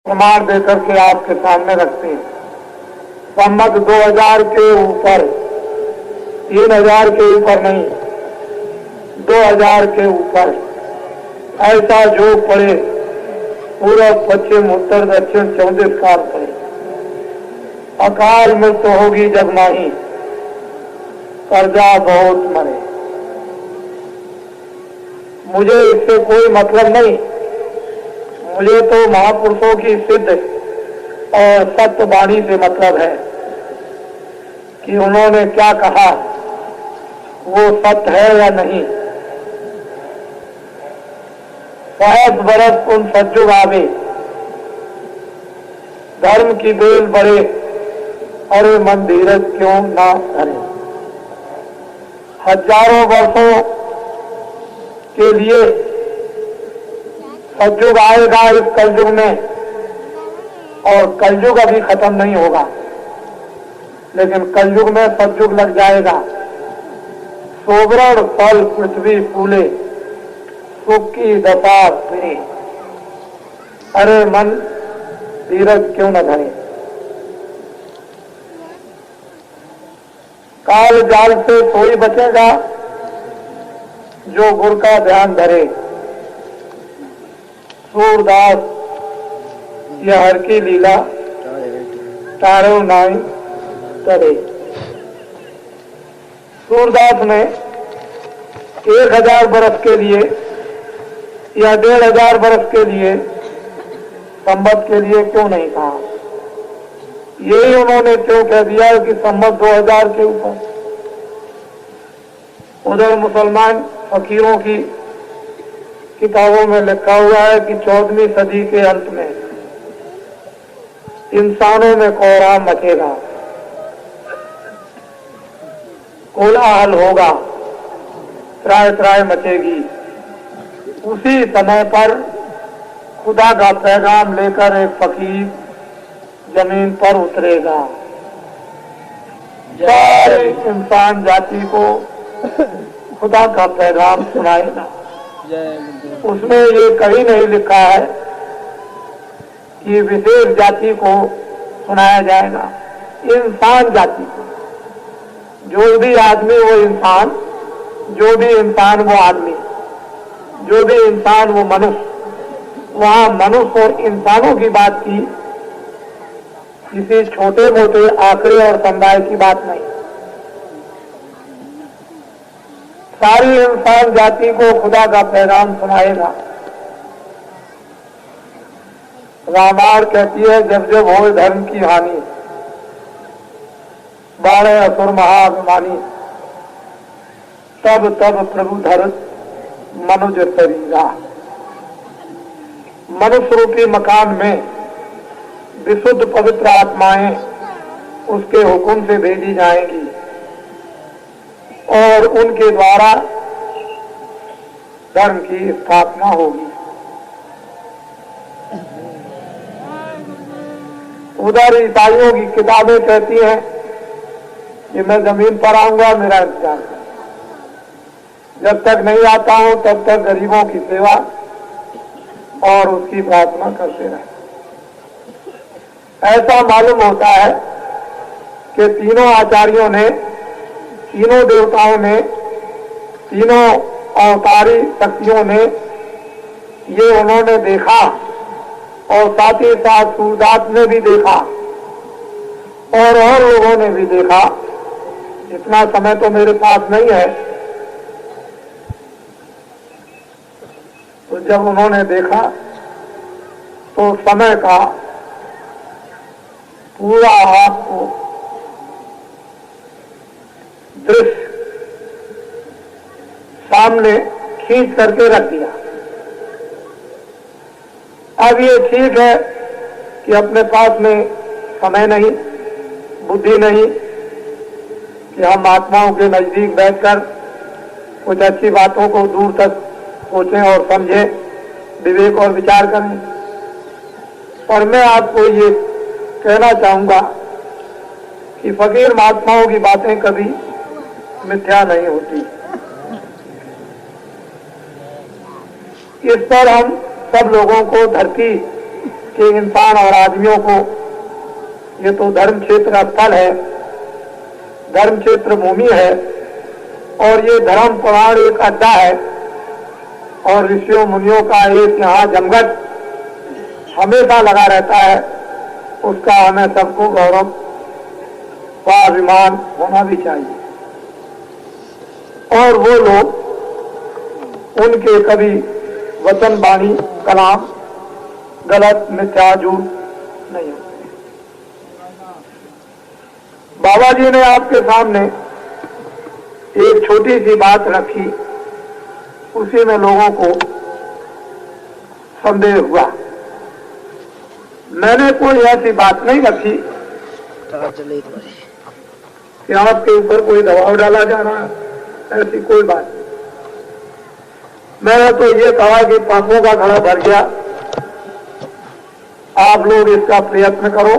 प्रमाण देकर के आपके सामने रखते हैं। सम्मत 2000 के ऊपर, 3000 के ऊपर नहीं, 2000 के ऊपर ऐसा जो पड़े, पूर्व पश्चिम उत्तर दक्षिण 34 काल पड़े। अकाल मृत्यु होगी जग माही, कर्जा बहुत मरे। मुझे इससे कोई मतलब नहीं, मुझे तो महापुरुषों की सिद्ध और सत्य वाणी से मतलब है कि उन्होंने क्या कहा वो सत्य है या नहीं। 100 बरस उन सज्जुग आवे, धर्म की बेल बढ़े, अरे मन धीरज क्यों ना धरे। हजारों वर्षों के लिए सतयुग आएगा इस कलयुग में, और कलयुग अभी खत्म नहीं होगा, लेकिन कलयुग में सतयुग लग जाएगा। सोवरण फल पृथ्वी फूले, सुख की दशा फिरे, अरे मन धीरज क्यों न धरे। काल जाल से कोई बचेगा जो गुरु का ध्यान धरे। सूरदास यह हर की लीला तारो नाई करे। सूरदास ने 1000 बरस के लिए या 1500 बरस के लिए, संवत के लिए क्यों नहीं कहा। यही उन्होंने क्यों कह दिया कि संवत 2000 के ऊपर। उधर मुसलमान फकीरों की किताबों में लिखा हुआ है कि 14वीं सदी के अंत में इंसानों में कोहराम मचेगा, कोलाहल होगा, त्राय त्राय मचेगी। उसी समय पर खुदा का पैगाम लेकर एक फकीर जमीन पर उतरेगा, सारे इंसान जाति को खुदा का पैगाम सुनाएगा। उसमें ये कहीं नहीं लिखा है कि विशेष जाति को सुनाया जाएगा, इंसान जाति को। जो भी आदमी वो इंसान, जो भी इंसान वो आदमी, जो भी इंसान वो मनुष्य। वहां मनुष्य और इंसानों की बात की, किसी छोटे मोटे आंकड़े और समुदाय की बात नहीं। सारी इंसान जाति को खुदा का पैगाम सुनाएगा। रामायण कहती है जब जब हो धर्म की हानि, बाणे असुर महाअभिमानी, तब तब प्रभु धर मनुज शरीरा। मनुष्य रूपी मकान में विशुद्ध पवित्र आत्माएं उसके हुक्म से भेजी जाएंगी और उनके द्वारा धर्म की स्थापना होगी। उधर ईसाइयों की किताबें कहती हैं कि मैं जमीन पर आऊंगा, मेरा इंतजार कर। जब तक नहीं आता हूं तब तक गरीबों की सेवा और उसकी प्रार्थना करते रहे। ऐसा मालूम होता है कि तीनों आचार्यों ने, तीनों देवताओं ने, तीनों अवतारी शक्तियों ने ये उन्होंने देखा, और साथ ही साथ सूरदास ने भी देखा और लोगों ने भी देखा। इतना समय तो मेरे पास नहीं है। तो जब उन्होंने देखा तो समय का पूरा आपको दृश्य सामने खींच करके रख दिया। अब ये ठीक है कि अपने पास में समय नहीं, बुद्धि नहीं कि हम आत्माओं के नजदीक बैठकर कुछ अच्छी बातों को दूर तक सोचें और समझें, विवेक और विचार करें। पर मैं आपको ये कहना चाहूंगा कि फकीर महात्माओं की बातें कभी मिथ्या नहीं होती। इस पर हम सब लोगों को धरती के इंसान और आदमियों को, ये तो धर्म क्षेत्र स्थल है, धर्म क्षेत्र भूमि है, और ये धर्म पुराण एक अड्डा है, और ऋषियों मुनियों का एक यहाँ जमघट हमेशा लगा रहता है। उसका हमें सबको गौरव स्वाभिमान होना भी चाहिए। और वो लोग, उनके कभी वचन वाणी कलाम गलत मिथ्या झूठ नहीं होते। बाबा जी ने आपके सामने एक छोटी सी बात रखी, उसी में लोगों को संदेह हुआ। मैंने कोई ऐसी बात नहीं रखी कि आपके ऊपर कोई दबाव डाला जा रहा है, ऐसी कोई बात नहीं। मैंने तो ये कहा कि पापों का घड़ा भर गया, आप लोग इसका प्रयत्न करो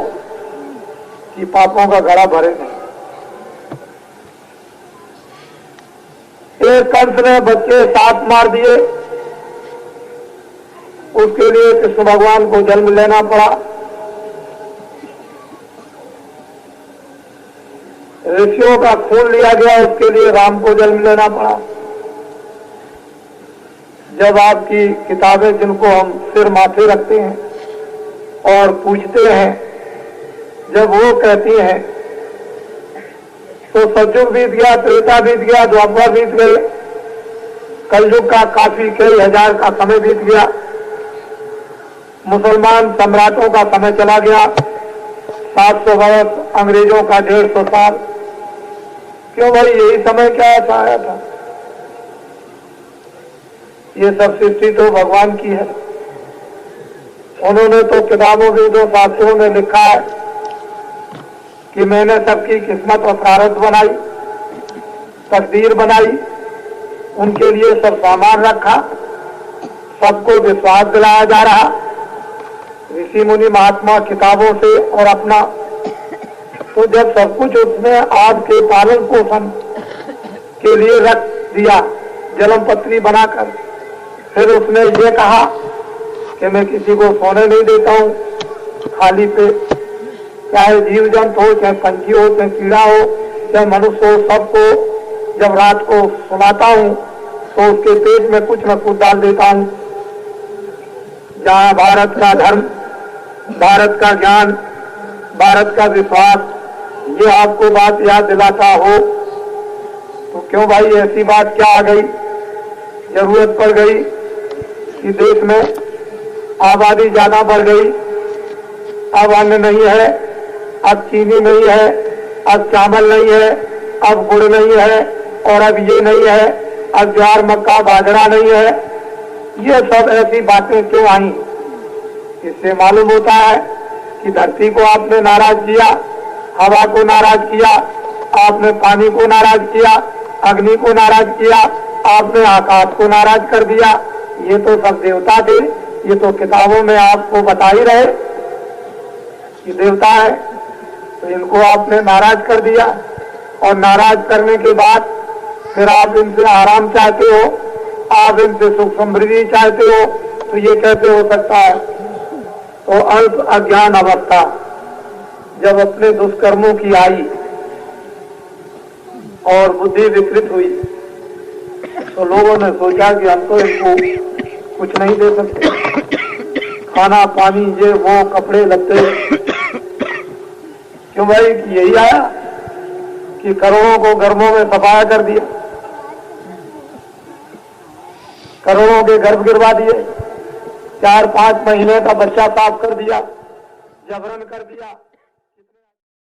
कि पापों का घड़ा भरे नहीं। एक कंस ने बच्चे 7 मार दिए, उसके लिए कृष्ण भगवान को जन्म लेना पड़ा। ऋषियों का खून लिया गया, उसके लिए राम को जन्म लेना पड़ा। जब आपकी किताबें, जिनको हम सिर माथे रखते हैं और पूजते हैं, जब वो कहती हैं तो सतयुग बीत गया, त्रेता बीत गया, द्वापर बीत गए, कलयुग का काफी कई हजार का समय बीत गया, मुसलमान सम्राटों का समय चला गया, 700 वर्ष, अंग्रेजों का 150 साल। क्यों भाई, यही समय क्या ऐसा आया था? ये सब सृष्टि तो भगवान की है। उन्होंने तो किताबों, वेदों, शास्त्रों में लिखा है कि मैंने सबकी किस्मत और प्रारब्ध बनाई, तकदीर बनाई, उनके लिए सब सामान रखा, सबको विश्वास दिलाया जा रहा, ऋषि मुनि महात्मा किताबों से और अपना। तो जब सब कुछ उसने आपके पालन पोषण के लिए रख दिया, जन्म पत्री बनाकर, फिर उसने ये कहा कि मैं किसी को सोने नहीं देता हूं खाली पे, चाहे जीव जंतु हो, चाहे पंछी हो, चाहे कीड़ा हो, चाहे मनुष्य हो, सबको जब रात को सुलाता हूं तो उसके पेट में कुछ न कुछ डाल देता हूं। जहां भारत का धर्म, भारत का ज्ञान, भारत का विश्वास, ये आपको बात याद दिलाता हो तो क्यों भाई ऐसी बात क्या आ गई, जरूरत पड़ गई कि देश में आबादी ज्यादा बढ़ गई, अब अन्न नहीं है, अब चीनी नहीं है, अब चावल नहीं है, अब गुड़ नहीं है, और अब ये नहीं है, अब ज्वार मक्का बाजरा नहीं है। ये सब ऐसी बातें क्यों आई? इससे मालूम होता है कि धरती को आपने नाराज किया, हवा को नाराज किया, आपने पानी को नाराज किया, अग्नि को नाराज किया, आपने आकाश को नाराज कर दिया। ये तो सब देवता थे, ये तो किताबों में आपको बता ही रहे कि देवता है, तो इनको आपने नाराज कर दिया। और नाराज करने के बाद फिर आप इनसे आराम चाहते हो, आप इनसे सुख समृद्धि चाहते हो, तो ये कैसे हो सकता है? तो अल्प अज्ञान अवस्था जब अपने दुष्कर्मों की आई और बुद्धि विकृत हुई, तो लोगों ने सोचा कि हम तो इनको कुछ नहीं दे सकते, खाना पानी ये वो कपड़े लत्ते। क्यों भाई, यही आया कि करोड़ों को गर्भों में सफाया कर दिया, करोड़ों के गर्भ गिरवा दिए, 4-5 महीने का बच्चा साफ कर दिया, जबरन कर दिया।